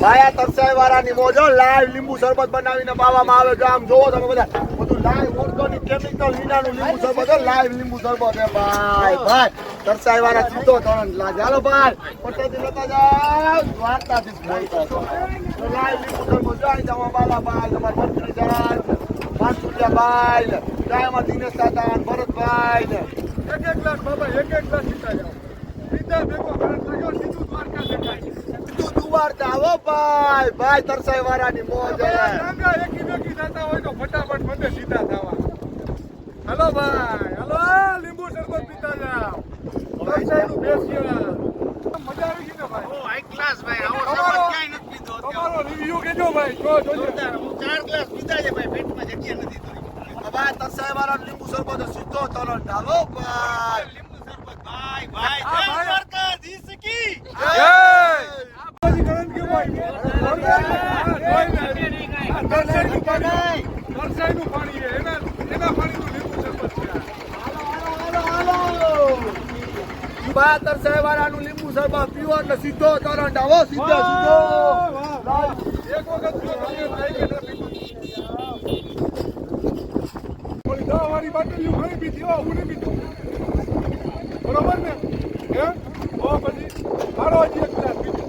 ભાઈ આ તરસાઈ વાળાની મોજો લાઈવ લીંબુ શરબત બનાવીને પાવામાં આવે છે. આમ જોવો તમે બધા બધું લાઈવ ઓર્ગેનિક કેમિકલ વિનાનું લીંબુ શરબત લાઈવ લીંબુ શરબત હે ભાઈ. ભાઈ તરસાઈ વાળા સીધો તરણ લાગે. હાલો ભાઈ પટ્ટેથી લેતા જાવ દ્વારકાથી જ મળતા તો લાઈવ લીંબુ શરબત જોઈ જાવ બાલા ભાઈ તમારા મંત્રી જાન પાંચુલિયા ભાઈ ને જાયમાં દિનેશ દાદા ભરતભાઈ ને એક ગ્લાસ બાબા એક ગ્લાસ પીતા જાઓ. પીતા ભેગો ભરત લાગ્યો સીધું દ્વારકા દેખાય. દ્વારકા આવો ભાઈ. ભાઈ તરસાઈ વાળાની મોજ હે. ગંગા એકી બેકી થતા હોય તો ફટાફટ મને સીધા થવા. હાલો ભાઈ હાલો લીંબુ શરબત પીતા જાઓ. તરસાઈનું બેસ્યો મજા આવી ગઈ ને ભાઈ. ઓ હાઈ ક્લાસ ભાઈ આવો શરબત ક્યાંય નથી પીધો. તમારો રિવ્યુ કેજો ભાઈ. જોજો હું 4 ગ્લાસ પીધા છે ભાઈ પેટમાં જગ્યા નથી થોડી. ભાઈ તરસાઈ વાળા લીંબુ શરબત સીધો તરણ ડાલો ભાઈ. લીંબુ શરબત ભાઈ ભાઈ જય દ્વારકાધીશ કી જય. પછી કરંટ કેવું ભાઈ? તરસાઈનું પાણી છે. એના પાણીનું લીંબુ શરબત છે. ભાઈ તરસાઈ વાળાનું લીંબુ શરબત પીવો એટલે સીધો તરણ ડાવો. સીધો સીધો એક વખત પીઓ તો એ થાય કે ના પીવું. ઓલી દવાવાળી બાટલીઓ ઘણી પીધી હો, હું નહીં પીધું. બરોબર ને? હે? પછી મારો હજી એક ગ્લાસ પીધો.